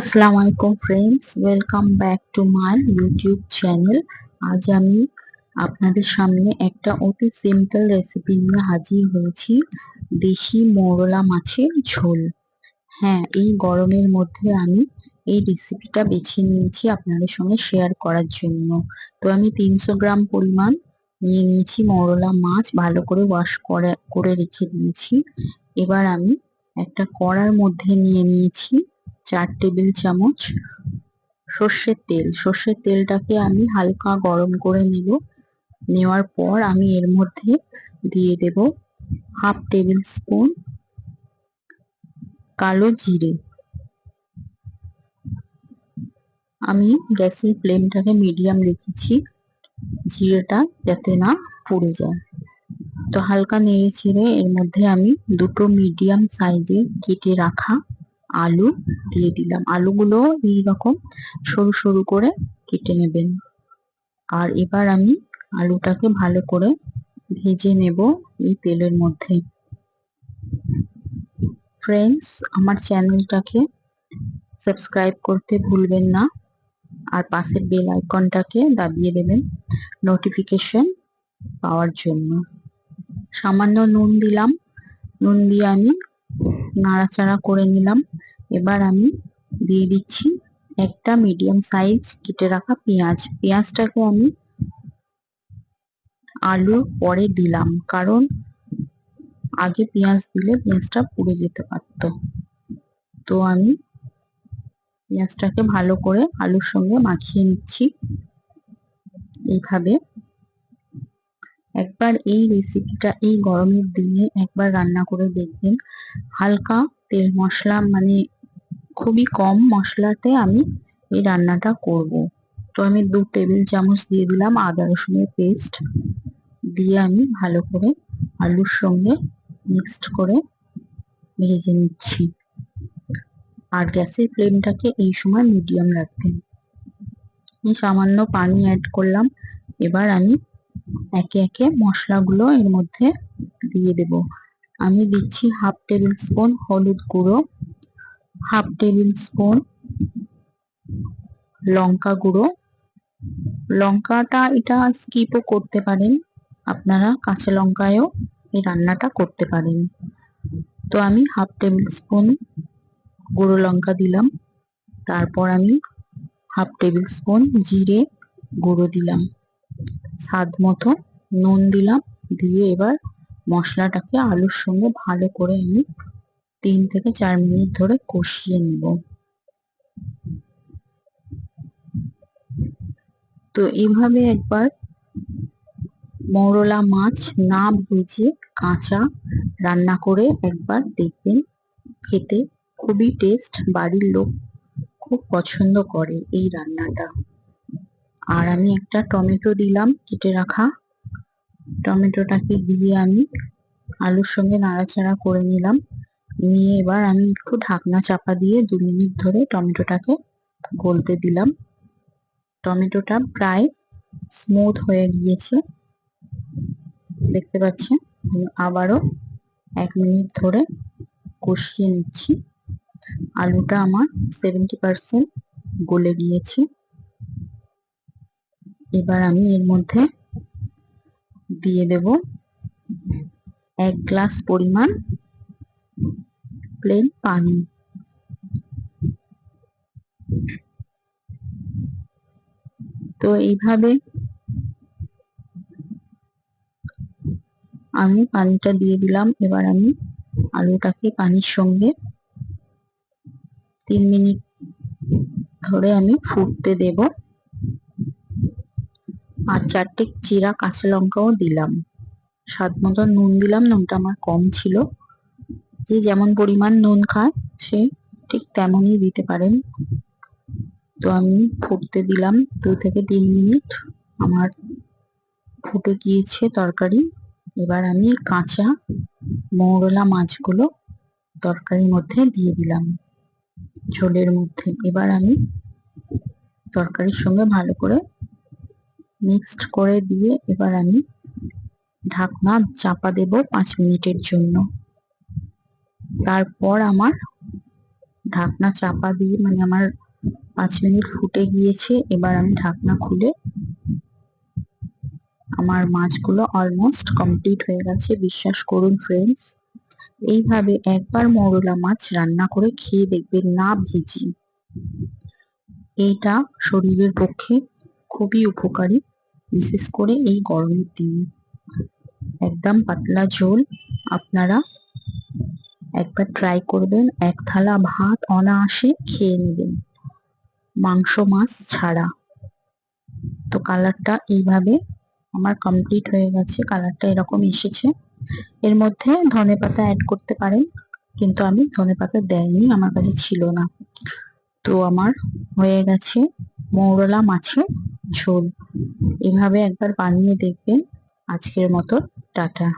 আসসালামু আলাইকুম friends, welcome back to my YouTube channel. আজ আমি আপনাদের সামনে একটা অতি সিম্পল রেসিপি নিয়ে হাজির হয়েছি, দেশি মৌরলা মাছের ঝোল। হ্যাঁ, এই গরমের মধ্যে আমি এই রেসিপিটা বেছে নিয়েছি আপনাদের সঙ্গে শেয়ার করার জন্য। তো আমি 300 গ্রাম পরিমাণ নিয়ে নিয়েছি মৌরলা মাছ, ভালো করে ওয়াশ করে রেখে দিয়েছি। এবার আমি একটা কড়ার মধ্যে নিয়ে নিয়েছি 4 টেবিল চামচ সর্ষের তেল। সর্ষের তেলটাকে আমি হালকা গরম করে নেব। নেওয়ার পর আমি এর মধ্যে দিয়ে দেব হাফ টেবিল স্পুন কালো জিরে। আমি গ্যাসের ফ্লেমটাকে মিডিয়াম রেখেছি, জিরেটা যাতে না পুড়ে যায়। তো হালকা নেড়ে চেড়ে এর মধ্যে আমি দুটো মিডিয়াম সাইজের কেটে রাখা আলু দিয়ে দিলাম। আলুগুলো এইরকম সরু সরু করে কেটে নেবেন। আর এবার আমি আলুটাকে ভালো করে ভেজে নেব এই তেলের মধ্যে। ফ্রেন্ডস, আমার চ্যানেলটাকে সাবস্ক্রাইব করতে ভুলবেন না, আর পাশের বেল আইকনটাকে দাবিয়ে দেবেন নোটিফিকেশন পাওয়ার জন্য। সামান্য নুন দিলাম, নুন দিয়ে আমি নাড়াচাড়া করে নিলাম। এবার আমি দিয়ে দিচ্ছি একটা মিডিয়াম সাইজ কেটে রাখা পেঁয়াজ। পেঁয়াজটাকে আমি আলুর পরে দিলাম, কারণ আগে পেঁয়াজ দিলে পেঁয়াজটা পুড়ে যেতে পারতো। তো আমি পেঁয়াজটাকে ভালো করে আলুর সঙ্গে মাখিয়ে নিচ্ছি এইভাবে। একবার এই রেসিপিটা এই গরমের দিনে একবার রান্না করে দেখবেন। হালকা তেল মশলা, মানে খুবই কম মশলাতে আমি এই রান্নাটা করব। তো আমি 2 টেবিল চামচ দিয়ে দিলাম আদা রসুনের পেস্ট, দিয়ে আমি ভালো করে আলুর সঙ্গে মিক্সড করে ভেজে নিচ্ছি। আর গ্যাসের ফ্লেমটাকে এই সময় মিডিয়াম রাখবেন। আমি সামান্য পানি অ্যাড করলাম। এবার আমি একে একে মশলাগুলো এর মধ্যে দিয়ে দেব। আমি দিচ্ছি হাফ টেবিল স্পুন হলুদ গুঁড়ো, হাফ টেবিল স্পুন লঙ্কা গুঁড়ো। লঙ্কাটা এটা স্কিপও করতে পারেন, আপনারা কাঁচা লঙ্কায়ও এই রান্নাটা করতে পারেন। তো আমি হাফ টেবিল স্পুন গুঁড়ো লঙ্কা দিলাম। তারপর আমি হাফ টেবিল স্পুন জিরে গুঁড়ো দিলাম, স্বাদ মতো নুন দিলাম। দিয়ে এবার মশলাটাকে আলুর সঙ্গে ভালো করে আমি 3 থেকে 4 মিনিট ধরে কষিয়ে নেব। তো এইভাবে একবার মৌরলা মাছ না ভেজে কাঁচা রান্না করে একবার দেখবেন, খেতে খুবই টেস্ট। বাড়ির লোক খুব পছন্দ করে এই রান্নাটা। আর আমি একটা টমেটো দিলাম কেটে রাখা। টমেটোটাকে দিয়ে আমি আলুর সঙ্গে নাড়াচাড়া করে নিলাম। নিয়ে এবার আমি একটু ঢাকনা চাপা দিয়ে 2 মিনিট ধরে টমেটোটাকে গলতে দিলাম। টমেটোটা প্রায় স্মুথ হয়ে গিয়েছে, দেখতে পাচ্ছেন। আবারও 1 মিনিট ধরে কষিয়ে নিচ্ছি। আলুটা আমার 70% গলে গিয়েছে। এবার আমি এর মধ্যে দিয়ে দেব 1 গ্লাস পরিমাণ প্লেন পানি। তো এইভাবে আমি পানিটা দিয়ে দিলাম। এবার আমি আলুটাকে পানির সঙ্গে 3 মিনিট ধরে আমি ফুটতে দেব। আর 4টে চিরা কাঁচা লঙ্কাও দিলাম। স্বাদ মতো নুন দিলাম, নুনটা আমার কম ছিল। যে যেমন পরিমাণ নুন খায় সে ঠিক তেমনই দিতে পারেন। তো আমি ফুটতে দিলাম 2 থেকে 3 মিনিট। আমার ফুটে গিয়েছে তরকারি। এবার আমি কাঁচা মৌরলা মাছগুলো তরকারির মধ্যে দিয়ে দিলাম, ঝোলের মধ্যে। এবার আমি তরকারির সঙ্গে ভালো করে মিক্সড করে দিয়ে এবার আমি ঢাকনা চাপা দেব 5 মিনিটের জন্য। তারপর আমার ঢাকনা চাপা দিয়ে মানে আমার 5 মিনিট ফুটে গিয়েছে। এবার আমি ঢাকনা খুলে, আমার মাছগুলো অলমোস্ট কমপ্লিট হয়ে গেছে। বিশ্বাস করুন ফ্রেন্ডস, এইভাবে একবার মৌরলা মাছ রান্না করে খেয়ে দেখবেন, না ভেজে। এইটা শরীরের পক্ষে খুবই উপকারী, বিশেষ করে এই গরমের দিনে। একদম পাতলা ঝোল, আপনারা একবার ট্রাই করবেন, এক থালা ভাত অনায়াসে খেয়ে নেবেন, মাংস মাছ ছাড়া। তো কালারটা এইভাবে আমার কমপ্লিট হয়ে গেছে, কালারটা এরকম এসেছে। এর মধ্যে ধনেপাতা অ্যাড করতে পারেন, কিন্তু আমি ধনেপাতা দেইনি, আমার কাছে ছিল না। তো আমার হয়ে গেছে মৌরলা মাছের ঝোল। এভাবে একবার বানিয়ে দেখবেন। আজকের মতো টাটা।